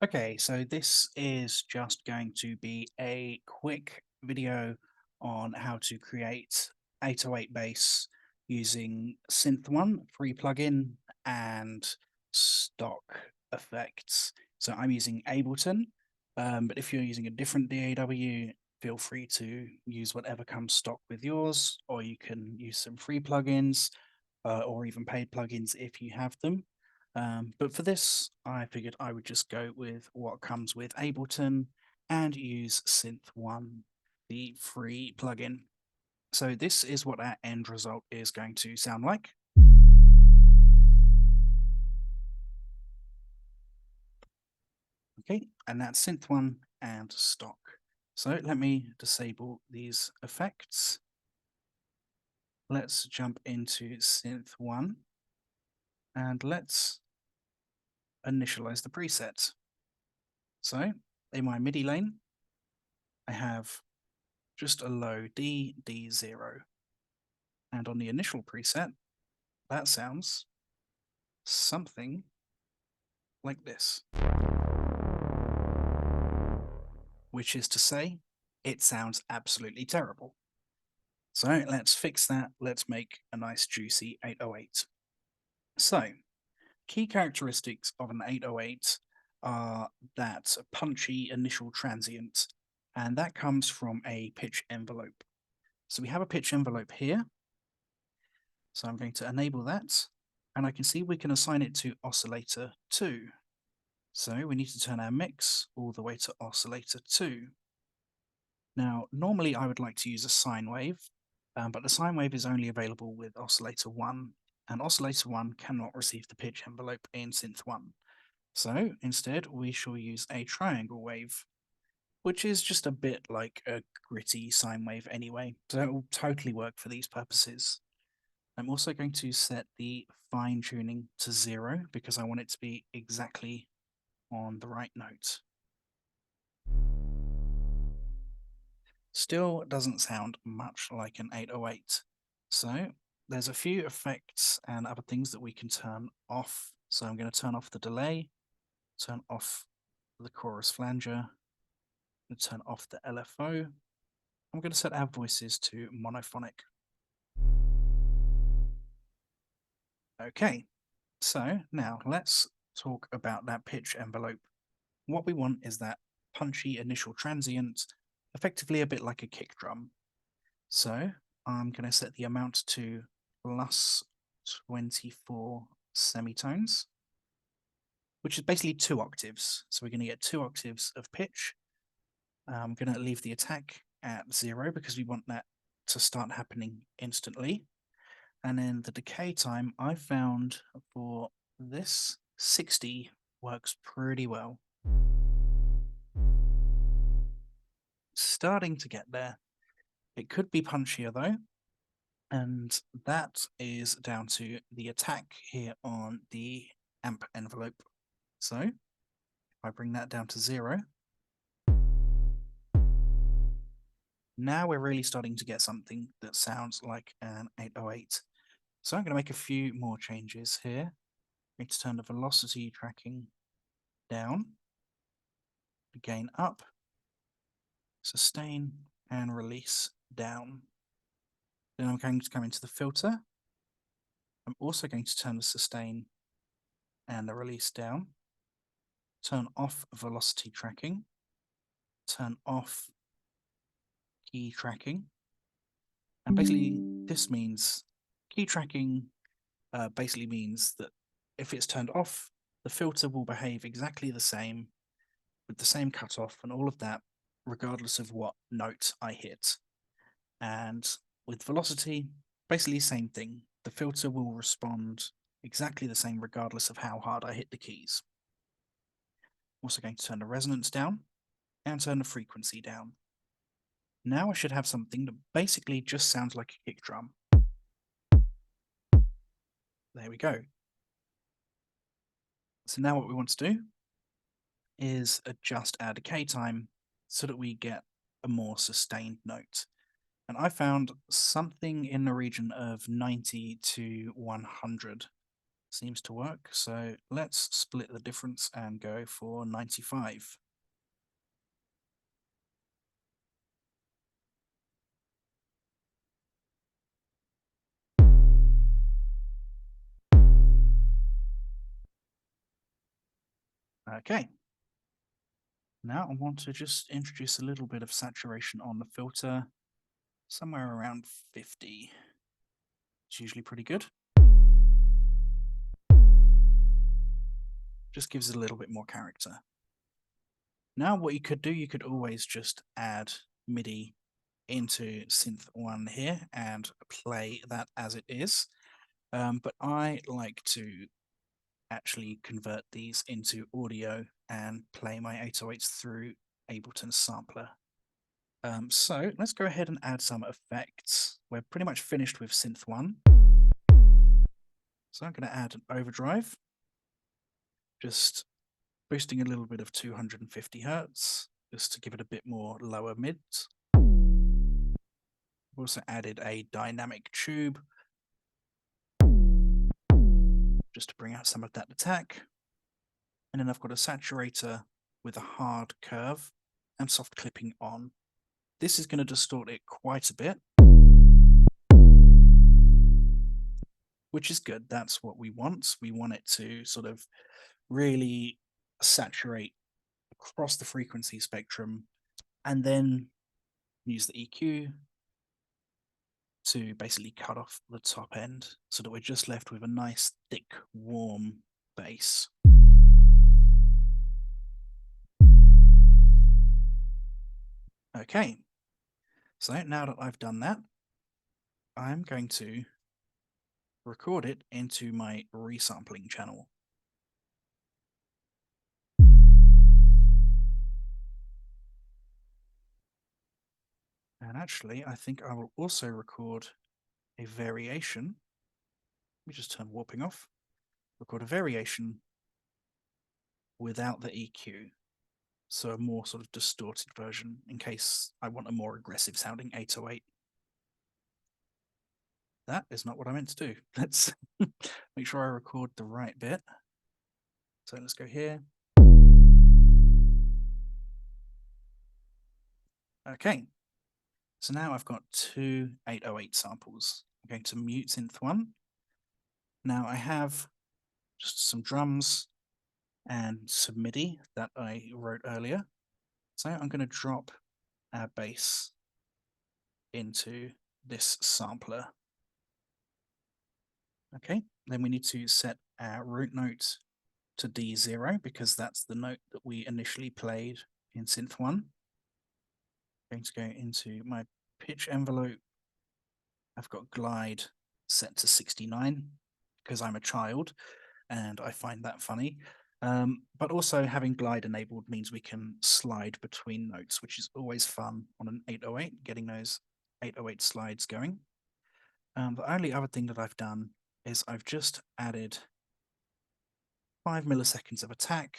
Okay, so this is just going to be a quick video on how to create 808 bass using Synth1 free plugin and stock effects. So I'm using Ableton, but if you're using a different DAW, feel free to use whatever comes stock with yours, or you can use some free plugins or even paid plugins if you have them. But for this, I figured I would just go with what comes with Ableton and use Synth1, the free plugin. So this is what our end result is going to sound like. Okay, and that's Synth1 and stock. So let me disable these effects. Let's jump into Synth1 and let's initialize the preset. So in my MIDI lane, I have just a low D, D0. And on the initial preset, that sounds something like this, which is to say, it sounds absolutely terrible. So let's fix that. Let's make a nice juicy 808. So, key characteristics of an 808 are that punchy initial transient, and that comes from a pitch envelope. So we have a pitch envelope here. So I'm going to enable that, and I can see we can assign it to oscillator 2. So we need to turn our mix all the way to oscillator 2. Now, normally I would like to use a sine wave, but the sine wave is only available with oscillator 1, and oscillator 1 cannot receive the pitch envelope in Synth 1. So instead, we shall use a triangle wave, which is just a bit like a gritty sine wave anyway, so it will totally work for these purposes. I'm also going to set the fine tuning to 0 because I want it to be exactly on the right note. Still doesn't sound much like an 808. So there's a few effects and other things that we can turn off. So I'm going to turn off the delay, turn off the chorus flanger, turn off the LFO. I'm going to set our voices to monophonic. Okay, so now let's talk about that pitch envelope. What we want is that punchy initial transient, effectively a bit like a kick drum. So I'm going to set the amount to plus 24 semitones, which is basically 2 octaves. So we're going to get 2 octaves of pitch. I'm going to leave the attack at 0 because we want that to start happening instantly. And then the decay time I found for this 60 works pretty well. Starting to get there. It could be punchier though, and that is down to the attack here on the amp envelope. So if I bring that down to 0, now we're really starting to get something that sounds like an 808. So I'm going to make a few more changes here. I'm going to turn the velocity tracking down, gain up, sustain, and release down. Then I'm going to come into the filter. I'm also going to turn the sustain and the release down, turn off velocity tracking, turn off key tracking. And basically, this means key tracking basically means that if it's turned off, the filter will behave exactly the same with the same cutoff and all of that, regardless of what note I hit. And with velocity, basically same thing. The filter will respond exactly the same regardless of how hard I hit the keys. Also going to turn the resonance down and turn the frequency down. Now I should have something that basically just sounds like a kick drum. There we go. So now what we want to do is adjust our decay time so that we get a more sustained note. And I found something in the region of 90 to 100 Seems to work. So let's split the difference and go for 95. Okay. Now I want to just introduce a little bit of saturation on the filter, somewhere around 50. It's usually pretty good. Just gives it a little bit more character. Now what you could do, you could always just add MIDI into Synth1 here and play that as it is. But I like to actually convert these into audio and play my 808s through Ableton Sampler. So let's go ahead and add some effects. We're pretty much finished with Synth1. So I'm going to add an overdrive, just boosting a little bit of 250 hertz, just to give it a bit more lower mids. I've also added a dynamic tube, just to bring out some of that attack. And then I've got a saturator with a hard curve and soft clipping on. This is going to distort it quite a bit, which is good. That's what we want. We want it to sort of really saturate across the frequency spectrum, and then use the EQ to basically cut off the top end so that we're just left with a nice, thick, warm bass. Okay, so now that I've done that, I'm going to record it into my resampling channel. And actually, I think I will also record a variation. Let me just turn warping off. Record a variation without the EQ. So a more sort of distorted version in case I want a more aggressive sounding 808. That is not what I meant to do. Let's make sure I record the right bit. So let's go here. Okay. So now I've got two 808 samples. I'm going to mute Synth1. Now I have just some drums and some MIDI that I wrote earlier. So I'm going to drop our bass into this sampler. Okay, then we need to set our root note to D0 because that's the note that we initially played in Synth1. Going to go into my pitch envelope. I've got glide set to 69 because I'm a child and I find that funny. But also having glide enabled means we can slide between notes, which is always fun on an 808, getting those 808 slides going. The only other thing that I've done is I've just added 5 milliseconds of attack,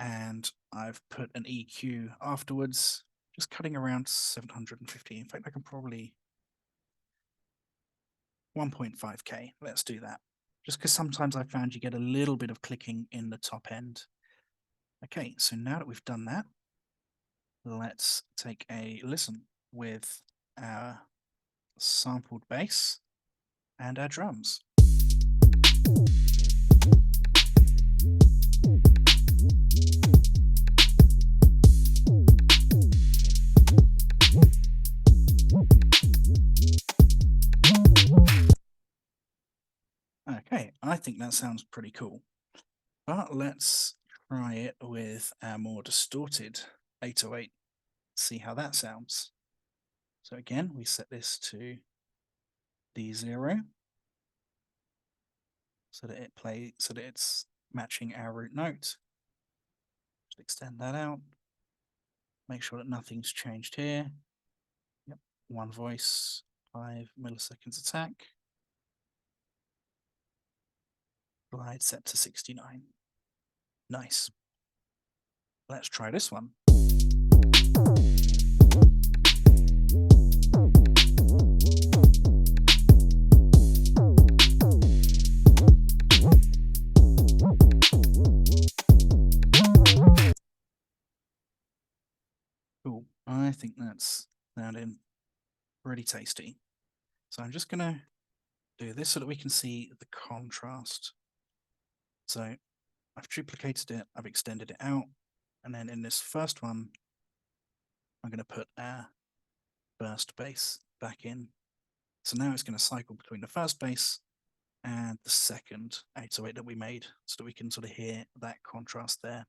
and I've put an EQ afterwards, just cutting around 750. In fact, I can probably 1.5K. Let's do that. Just because sometimes I found you get a little bit of clicking in the top end. Okay, so now that we've done that, let's take a listen with our sampled bass and our drums. Okay, I think that sounds pretty cool. But let's try it with our more distorted 808, see how that sounds. So again, we set this to D0 so that it's matching our root note. Just extend that out. Make sure that nothing's changed here. Yep, one voice, 5 milliseconds attack. Glide set to 69. Nice. Let's try this one. I think that's sounding pretty tasty. So I'm just going to do this so that we can see the contrast. So I've duplicated it, I've extended it out, and then in this first one, I'm going to put our burst bass back in. So now it's going to cycle between the first bass and the second 808 that we made, so that we can sort of hear that contrast there.